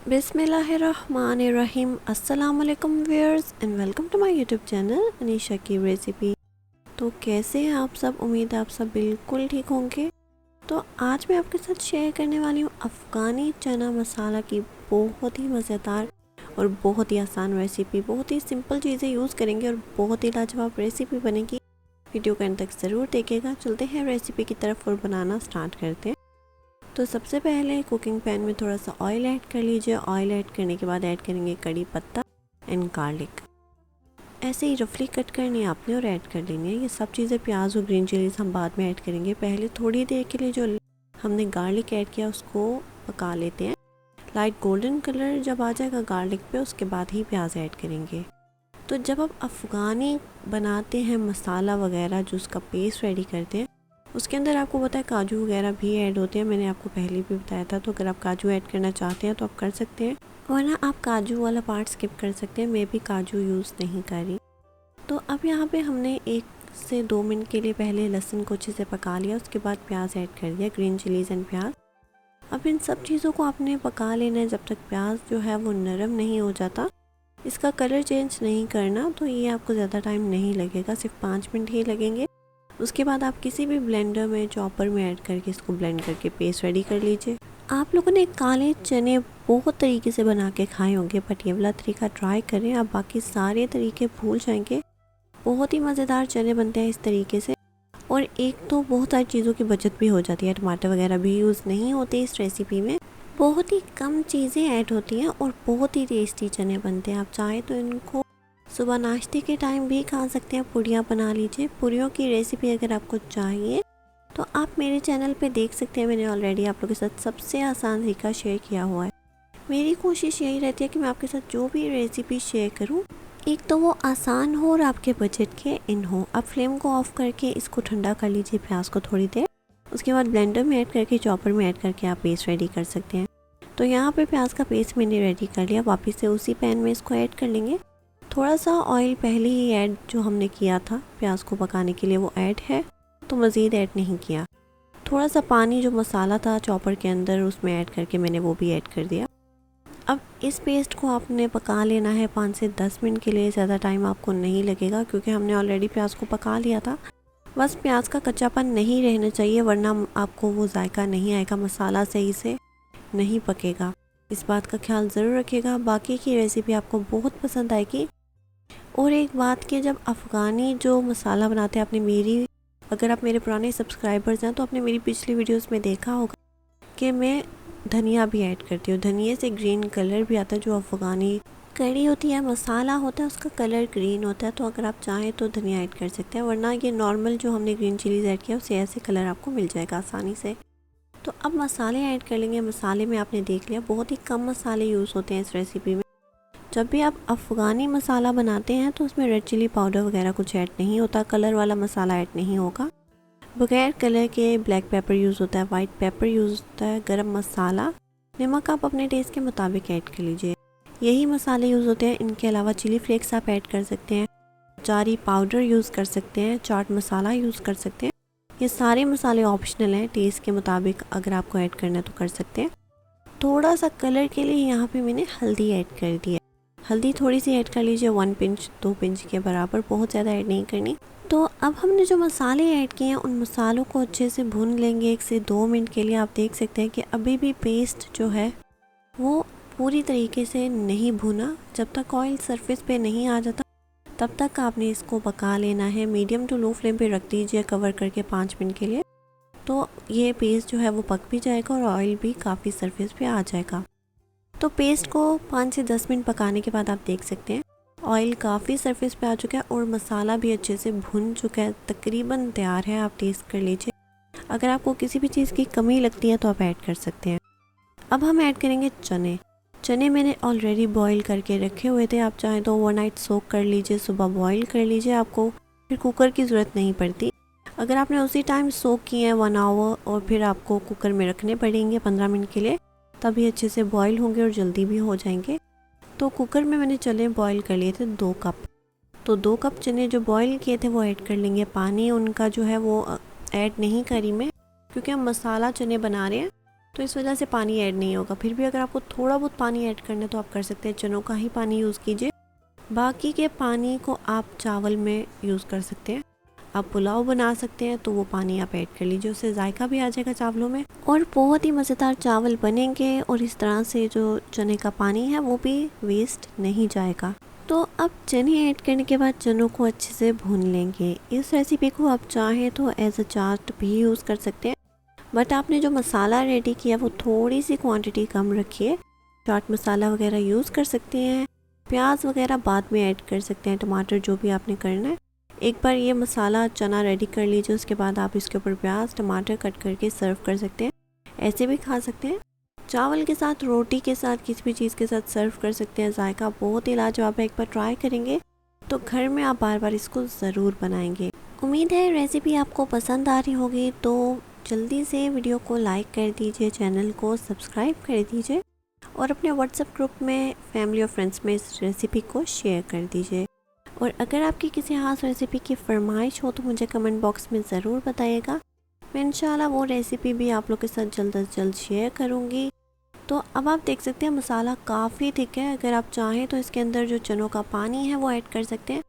बिस्मिल्लाहिर्रहमानिर्रहीम। अस्सलाम वालेकुम viewers and welcome to my YouTube channel Anisha की रेसिपी। तो कैसे हैं आप सब? उम्मीद है आप सब बिल्कुल ठीक होंगे। तो आज मैं आपके साथ शेयर करने वाली हूँ अफ़गानी चना मसाला की बहुत ही मज़ेदार और बहुत ही आसान रेसिपी। बहुत ही सिंपल चीज़ें यूज़ करेंगे और बहुत ही लाजवाब रेसिपी बनेगी। वीडियो को अंत तक ज़रूर देखिएगा। चलते हैं रेसिपी की तरफ और बनाना स्टार्ट करते हैं। तो सबसे पहले कुकिंग पैन में थोड़ा सा ऑयल ऐड कर लीजिए। ऑयल ऐड करने के बाद ऐड करेंगे कड़ी पत्ता एंड गार्लिक। ऐसे ही रफली कट करनी है आपने और ऐड कर लेनी है। ये सब चीज़ें प्याज और ग्रीन चिलीज हम बाद में ऐड करेंगे। पहले थोड़ी देर के लिए जो हमने गार्लिक ऐड किया उसको पका लेते हैं। लाइट गोल्डन कलर जब आ जाएगा गार्लिक पे उसके बाद ही प्याज ऐड करेंगे। तो जब आप अफ़गानी बनाते हैं मसाला वगैरह जो उसका पेस्ट रेडी करते हैं उसके अंदर आपको पता है काजू वगैरह भी ऐड होते हैं। मैंने आपको पहले भी बताया था। तो अगर आप काजू ऐड करना चाहते हैं तो आप कर सकते हैं, वरना आप काजू वाला पार्ट स्किप कर सकते हैं। मैं भी काजू यूज़ नहीं कर रही। तो अब यहाँ पे हमने 1 से 2 मिनट के लिए पहले लहसुन को अच्छे से पका लिया। उसके बाद प्याज ऐड कर दिया, ग्रीन चिलीज एंड प्याज। अब इन सब चीज़ों को आपने पका लेना है जब तक प्याज जो है वो नरम नहीं हो जाता। इसका कलर चेंज नहीं करना। तो ये आपको ज़्यादा टाइम नहीं लगेगा, सिर्फ 5 मिनट ही लगेंगे। उसके बाद आप किसी भी ब्लेंडर में चॉपर में ऐड करके इसको ब्लेंड करके पेस्ट रेडी कर लीजिए। आप लोगों ने काले चने बहुत तरीके से बना के खाए होंगे, बट ये वाला तरीका ट्राई करें, आप बाकी सारे तरीके भूल जाएंगे। बहुत ही मज़ेदार चने बनते हैं इस तरीके से। और एक तो बहुत सारी चीज़ों की बचत भी हो जाती है। टमाटर वगैरह भी यूज़ नहीं होते इस रेसिपी में। बहुत ही कम चीज़ें ऐड होती हैं और बहुत ही टेस्टी चने बनते हैं। आप चाहें तो इनको सुबह नाश्ते के टाइम भी खा सकते हैं। पूड़ियाँ बना लीजिए। पूड़ियों की रेसिपी अगर आपको चाहिए तो आप मेरे चैनल पे देख सकते हैं। मैंने ऑलरेडी आप लोगों के साथ सबसे आसान तरीका शेयर किया हुआ है। मेरी कोशिश यही रहती है कि मैं आपके साथ जो भी रेसिपी शेयर करूं एक तो वो आसान हो और आपके बजट के इन हो। आप फ्लेम को ऑफ करके इसको ठंडा कर लीजिए प्याज को थोड़ी देर। उसके बाद ब्लेंडर में ऐड करके चॉपर में ऐड करके आप पेस्ट रेडी कर सकते हैं। तो यहाँ पे प्याज का पेस्ट मैंने रेडी कर लिया। वापस से उसी पैन में इसको ऐड कर लेंगे। थोड़ा सा ऑयल पहले ही ऐड जो हमने किया था प्याज को पकाने के लिए वो ऐड है, तो मज़ीद ऐड नहीं किया। थोड़ा सा पानी जो मसाला था चॉपर के अंदर उसमें ऐड करके मैंने वो भी ऐड कर दिया। अब इस पेस्ट को आपने पका लेना है 5 से 10 मिनट के लिए। ज़्यादा टाइम आपको नहीं लगेगा क्योंकि हमने ऑलरेडी प्याज को पका लिया था। बस प्याज का कच्चापन नहीं रहना चाहिए, वरना आपको वो जायका नहीं आएगा, मसाला सही से नहीं पकेगा। इस बात का ख्याल ज़रूर रखिएगा। बाकी की रेसिपी आपको बहुत पसंद आएगी। और एक बात कि जब अफ़गानी जो मसाला बनाते हैं, अगर आप मेरे पुराने सब्सक्राइबर्स हैं तो आपने मेरी पिछली वीडियोस में देखा होगा कि मैं धनिया भी ऐड करती हूँ। धनिया से ग्रीन कलर भी आता है। जो अफ़गानी कड़ी होती है, मसाला होता है, उसका कलर ग्रीन होता है। तो अगर आप चाहें तो धनिया ऐड कर सकते हैं, वरना ये नॉर्मल जो हमने ग्रीन चिलीज़ ऐड किया उससे ऐसे कलर आपको मिल जाएगा आसानी से। तो अब मसाले ऐड कर लेंगे। मसाले में आपने देख लिया बहुत ही कम मसाले यूज़ होते हैं इस रेसिपी में। जब भी आप अफ़गानी मसाला बनाते हैं तो उसमें रेड चिली पाउडर वगैरह कुछ ऐड नहीं होता, कलर वाला मसाला ऐड नहीं होगा। बगैर कलर के ब्लैक पेपर यूज़ होता है, वाइट पेपर यूज़ होता है, गरम मसाला, नमक आप अपने टेस्ट के मुताबिक ऐड कर लीजिए। यही मसाले यूज़ होते हैं। इनके अलावा चिली फ्लेक्स आप ऐड कर सकते हैं, जारी पाउडर यूज़ कर सकते हैं, चाट मसाला यूज़ कर सकते हैं। ये सारे मसाले ऑप्शनल हैं, टेस्ट के मुताबिक अगर आपको ऐड करना है तो कर सकते हैं। थोड़ा सा कलर के लिए यहाँ पे मैंने हल्दी ऐड कर दी है। हल्दी थोड़ी सी ऐड कर लीजिए, 1 पिंच 2 पिंच के बराबर, बहुत ज़्यादा ऐड नहीं करनी। तो अब हमने जो मसाले ऐड किए हैं उन मसालों को अच्छे से भून लेंगे 1 से 2 मिनट के लिए। आप देख सकते हैं कि अभी भी पेस्ट जो है वो पूरी तरीके से नहीं भुना। जब तक ऑयल सरफेस पे नहीं आ जाता तब तक आपने इसको पका लेना है। मीडियम टू लो फ्लेम पे रख दीजिए कवर करके 5 मिनट के लिए। तो ये पेस्ट जो है वो पक भी जाएगा और ऑयल भी काफ़ी सरफेस पे आ जाएगा। तो पेस्ट को 5 से 10 मिनट पकाने के बाद आप देख सकते हैं ऑयल काफ़ी सरफेस पे आ चुका है और मसाला भी अच्छे से भुन चुका है, तकरीबन तैयार है। आप टेस्ट कर लीजिए। अगर आपको किसी भी चीज़ की कमी लगती है तो आप ऐड कर सकते हैं। अब हम ऐड करेंगे चने। चने मैंने ऑलरेडी बॉईल करके रखे हुए थे। आप चाहें तो ओवरनाइट सोक कर लीजिए, सुबह बॉईल कर लीजिए। आपको फिर कुकर की ज़रूरत नहीं पड़ती। अगर आपने उसी टाइम सोक किए हैं 1 आवर और फिर आपको कुकर में रखने पड़ेंगे 15 मिनट के लिए, तभी अच्छे से बॉईल होंगे और जल्दी भी हो जाएंगे। तो कुकर में मैंने चने बॉईल कर लिए थे 2 कप। तो 2 कप चने जो बॉईल किए थे वो ऐड कर लेंगे। पानी उनका जो है वो ऐड नहीं करी मैं, क्योंकि हम मसाला चने बना रहे हैं तो इस वजह से पानी ऐड नहीं होगा। फिर भी अगर आपको थोड़ा बहुत पानी ऐड करना है तो आप कर सकते हैं, चनों का ही पानी यूज़ कीजिए। बाकी के पानी को आप चावल में यूज़ कर सकते हैं। आप पुलाव बना सकते हैं तो वो पानी आप ऐड कर लीजिए, उससे जायका भी आ जाएगा चावलों में और बहुत ही मज़ेदार चावल बनेंगे। और इस तरह से जो चने का पानी है वो भी वेस्ट नहीं जाएगा। तो अब चने ऐड करने के बाद चनों को अच्छे से भून लेंगे। इस रेसिपी को आप चाहें तो एज अ चाट भी यूज़ कर सकते हैं, बट आपने जो मसाला रेडी किया वो थोड़ी सी क्वांटिटी कम रखिए। चाट मसाला वगैरह यूज़ कर सकते हैं, प्याज वगैरह बाद में ऐड कर सकते हैं, टमाटर जो भी आपने करना है। एक बार ये मसाला चना रेडी कर लीजिए, उसके बाद आप इसके ऊपर प्याज टमाटर कट करके सर्व कर सकते हैं। ऐसे भी खा सकते हैं, चावल के साथ, रोटी के साथ, किसी भी चीज़ के साथ सर्व कर सकते हैं। जायका बहुत ही लाजवाब है, एक बार ट्राई करेंगे तो घर में आप बार बार इसको ज़रूर बनाएंगे। उम्मीद है रेसिपी आपको पसंद आ रही होगी, तो जल्दी से वीडियो को लाइक कर दीजिए, चैनल को सब्सक्राइब कर दीजिए और अपने व्हाट्सएप ग्रुप में फैमिली और फ्रेंड्स में इस रेसिपी को शेयर कर दीजिए। और अगर आपकी किसी खास रेसिपी की फरमाइश हो तो मुझे कमेंट बॉक्स में ज़रूर बताइएगा। मैं इंशाल्लाह वो रेसिपी भी आप लोग के साथ जल्द से जल्द शेयर करूँगी। तो अब आप देख सकते हैं मसाला काफ़ी थिक है। अगर आप चाहें तो इसके अंदर जो चनों का पानी है वो ऐड कर सकते हैं,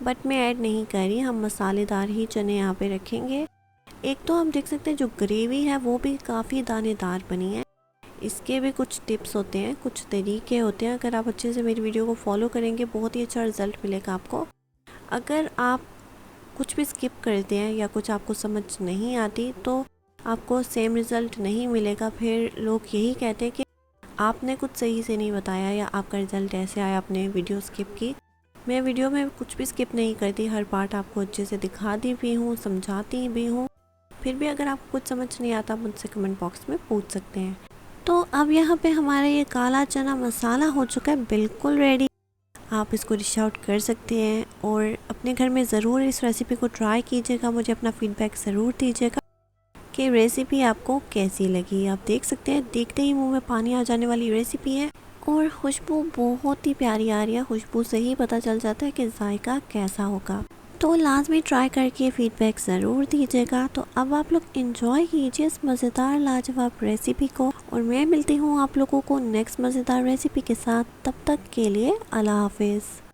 बट मैं ऐड नहीं कर रही। हम मसालेदार ही चने यहाँ पे रखेंगे। एक तो हम देख सकते हैं जो ग्रेवी है वो भी काफ़ी दानेदार बनी है। इसके भी कुछ टिप्स होते हैं, कुछ तरीके होते हैं। अगर आप अच्छे से मेरी वीडियो को फॉलो करेंगे बहुत ही अच्छा रिज़ल्ट मिलेगा आपको। अगर आप कुछ भी स्किप करते हैं या कुछ आपको समझ नहीं आती तो आपको सेम रिज़ल्ट नहीं मिलेगा। फिर लोग यही कहते हैं कि आपने कुछ सही से नहीं बताया या आपका रिज़ल्ट ऐसे आया, आपने वीडियो स्किप की। मैं वीडियो में कुछ भी स्किप नहीं करती, हर पार्ट आपको अच्छे से दिखाती भी हूँ, समझाती भी हूँ। फिर भी अगर आपको कुछ समझ नहीं आता आप मुझसे कमेंट बॉक्स में पूछ सकते हैं। तो अब यहाँ पे हमारा ये काला चना मसाला हो चुका है बिल्कुल रेडी। आप इसको डिश आउट कर सकते हैं और अपने घर में ज़रूर इस रेसिपी को ट्राई कीजिएगा। मुझे अपना फीडबैक ज़रूर दीजिएगा कि रेसिपी आपको कैसी लगी। आप देख सकते हैं देखते ही मुंह में पानी आ जाने वाली रेसिपी है और खुशबू बहुत ही प्यारी आ रही है। खुशबू से ही पता चल जाता है कि जायका कैसा होगा। तो लाजमी ट्राई करके फीडबैक ज़रूर दीजिएगा। तो अब आप लोग एंजॉय कीजिए इस मज़ेदार लाजवाब रेसिपी को और मैं मिलती हूँ आप लोगों को नेक्स्ट मज़ेदार रेसिपी के साथ। तब तक के लिए अल्लाह हाफिज़।